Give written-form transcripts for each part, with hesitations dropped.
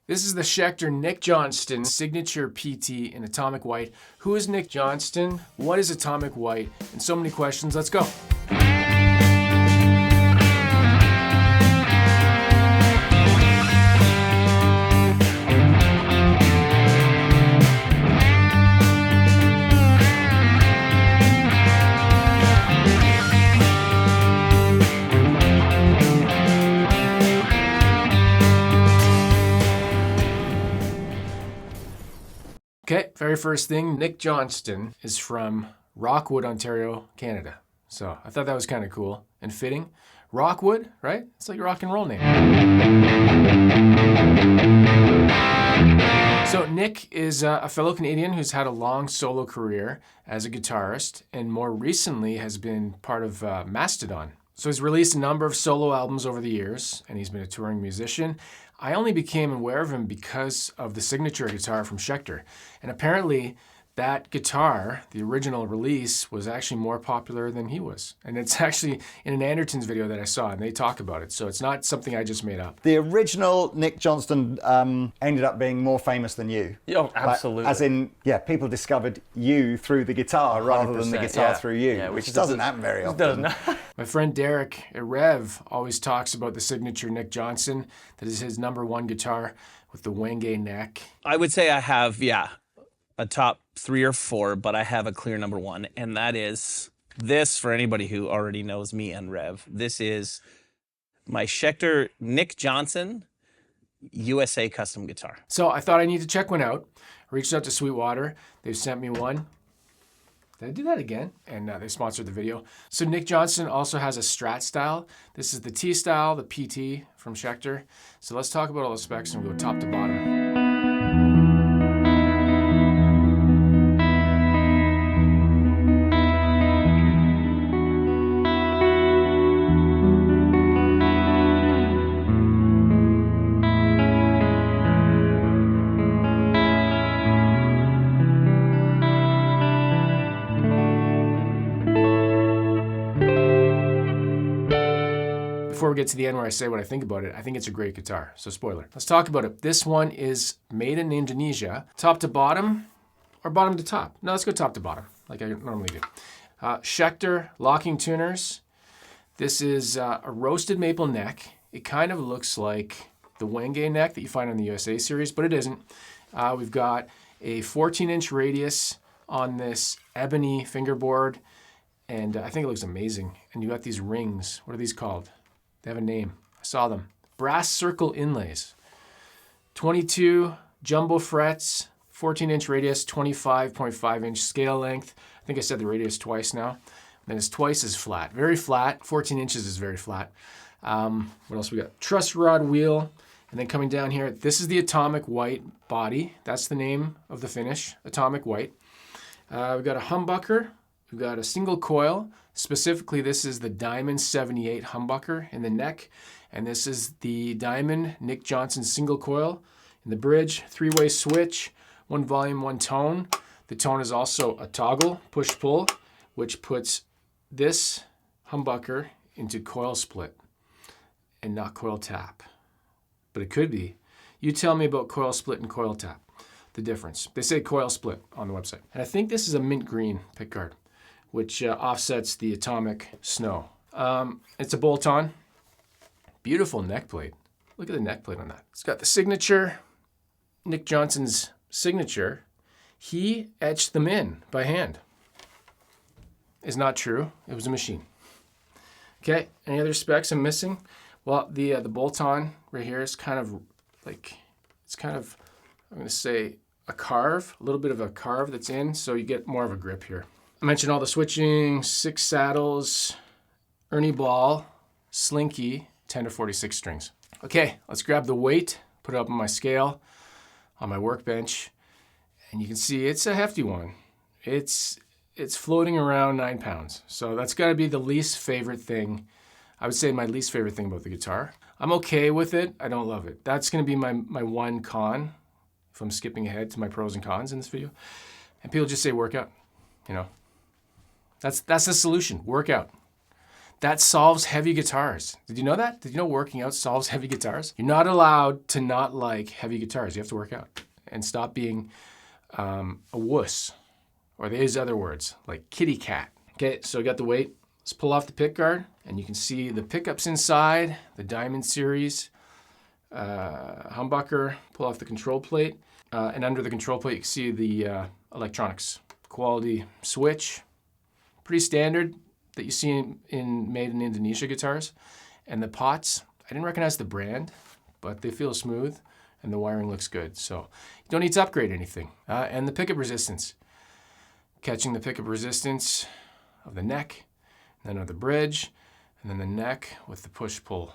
This is the Schecter Nick Johnston Signature PT in Atomic White. Who is Nick Johnston? What is Atomic White? And so many questions. Let's go. Okay, very first thing, Nick Johnston is from Rockwood, Ontario, Canada. So I thought that was kind of cool and fitting. Rockwood, right? It's like a rock and roll name. So Nick is a fellow Canadian who's had a long solo career as a guitarist and more recently has been part of Mastodon. So he's released a number of solo albums over the years and he's been a touring musician. I only became aware of him because of the signature guitar from Schecter. And apparently that guitar, the original release, was actually more popular than he was. And it's actually in an Andertons video that I saw and they talk about it. So it's not something I just made up. The original Nick Johnston ended up being more famous than you. Oh, absolutely. Like, as in, yeah, people discovered you through the guitar rather than the guitar through you, yeah, which doesn't happen very often. My friend Derek at Rev always talks about the signature Nick Johnston. That is his #1 guitar with the wenge neck. I would say I have, a top 3 or 4, but I have a clear #1, and that is this. For anybody who already knows me and Rev, this is my Schecter Nick Johnston USA custom guitar. So I thought I need to check one out. I reached out to Sweetwater. They've sent me one. Did I do that again? And they sponsored the video. So Nick Johnston also has a Strat style. This is the T style, the PT from Schecter. So let's talk about all the specs and we'll go top to bottom. Before we get to the end where I say what I think about it, I think it's a great guitar. So spoiler. Let's talk about it. This one is made in Indonesia. Top to bottom or bottom to top? No, let's go top to bottom like I normally do. Schecter locking tuners. This is a roasted maple neck. It kind of looks like the wenge neck that you find on the USA series, but it isn't. We've got a 14-inch radius on this ebony fingerboard, and I think it looks amazing. And you got these rings. What are these called? They have a name. I saw them. Brass circle inlays. 22 jumbo frets, 14-inch radius, 25.5-inch scale length. I think I said the radius twice now. And then it's twice as flat. Very flat. 14 inches is very flat. What else we got? Truss rod wheel. And then coming down here, this is the Atomic White body. That's the name of the finish, Atomic White. We've got a humbucker. We've got a single coil. Specifically, this is the Diamond 78 humbucker in the neck. And this is the Diamond Nick Johnston single coil in the bridge. 3-way switch, 1 volume, 1 tone. The tone is also a toggle, push-pull, which puts this humbucker into coil split and not coil tap. But it could be. You tell me about coil split and coil tap, the difference. They say coil split on the website. And I think this is a mint green pickguard, which offsets the Atomic Snow. It's a bolt-on. Beautiful neck plate. Look at the neck plate on that. It's got the signature, Nick Johnston's signature. He etched them in by hand. It's not true. It was a machine. Okay, any other specs I'm missing? Well, the bolt-on right here is kind of like, I'm gonna say a carve, a little bit of a carve that's in, so you get more of a grip here. I mentioned all the switching, 6 saddles, Ernie ball, slinky, 10 to 46 strings. Okay, let's grab the weight, put it up on my scale, on my workbench, and you can see it's a hefty one. It's floating around 9 pounds. So that's gotta be the least favorite thing. I would say my least favorite thing about the guitar. I'm okay with it, I don't love it. That's gonna be my one con, if I'm skipping ahead to my pros and cons in this video. And people just say workout, you know. That's the solution, workout. That solves heavy guitars. Did you know that? Did you know working out solves heavy guitars? You're not allowed to not like heavy guitars. You have to work out and stop being a wuss. Or there's other words like kitty cat. Okay, so I got the weight. Let's pull off the pick guard and you can see the pickups inside, the Diamond Series humbucker. Pull off the control plate. And under the control plate, you can see the electronics. Quality switch. Pretty standard that you see in made in Indonesia guitars. And the pots, I didn't recognize the brand, but they feel smooth and the wiring looks good. So you don't need to upgrade anything. And the pickup resistance. Catching the pickup resistance of the neck, and then of the bridge, and then the neck with the push-pull.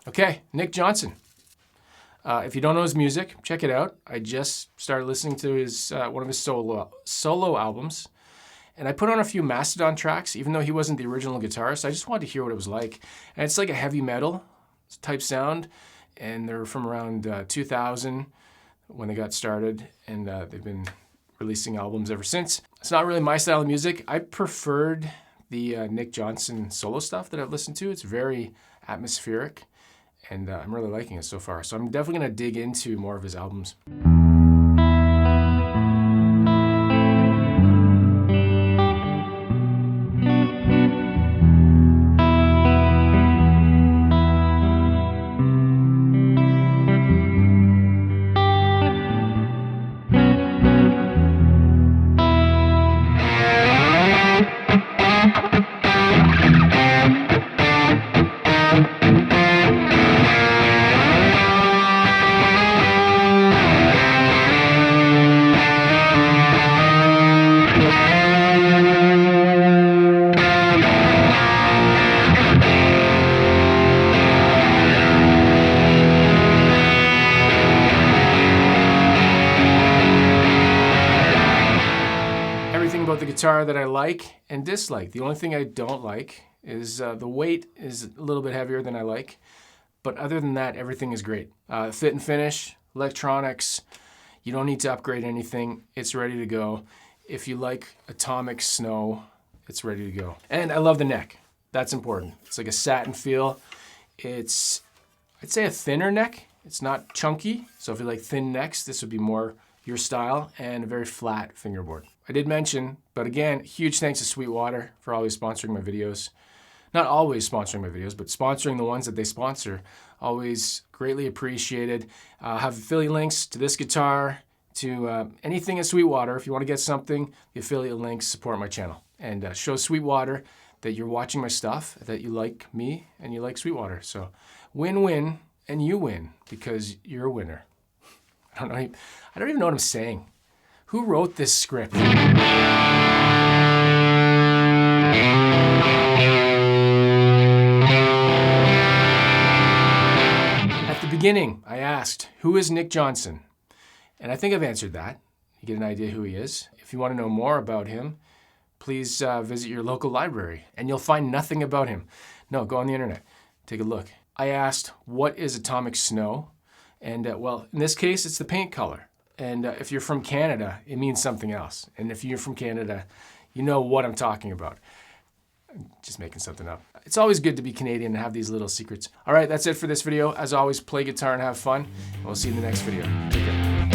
Okay, Nick Johnston. If you don't know his music, check it out. I just started listening to his one of his solo albums, and I put on a few Mastodon tracks, even though he wasn't the original guitarist. I just wanted to hear what it was like. And it's like a heavy metal type sound, and they're from around 2000 when they got started, and they've been releasing albums ever since. It's not really my style of music. I preferred the Nick Johnston solo stuff that I've listened to. It's very atmospheric, and I'm really liking it so far. So I'm definitely gonna dig into more of his albums. About the guitar that I like and dislike. The only thing I don't like is the weight is a little bit heavier than I like, but other than that, everything is great. Fit and finish, electronics, you don't need to upgrade anything. It's ready to go. If you like atomic snow, it's ready to go. And I love the neck. That's important. It's like a satin feel. It's, I'd say, a thinner neck. It's not chunky, so if you like thin necks, this would be more your style, and a very flat fingerboard. I did mention, but again, huge thanks to Sweetwater for always sponsoring my videos. Not always sponsoring my videos, but sponsoring the ones that they sponsor. Always greatly appreciated. Have affiliate links to this guitar, to anything at Sweetwater. If you want to get something, the affiliate links support my channel. And show Sweetwater that you're watching my stuff, that you like me, and you like Sweetwater. So win-win, and you win, because you're a winner. I don't even know what I'm saying. Who wrote this script? At the beginning, I asked, who is Nick Johnston? And I think I've answered that. You get an idea who he is. If you want to know more about him, please visit your local library, and you'll find nothing about him. No, go on the internet. Take a look. I asked, what is atomic snow? And well, in this case, it's the paint color. And if you're from Canada, it means something else. And if you're from Canada, you know what I'm talking about. I'm just making something up. It's always good to be Canadian and have these little secrets. All right, that's it for this video. As always, play guitar and have fun. We'll see you in the next video. Take care.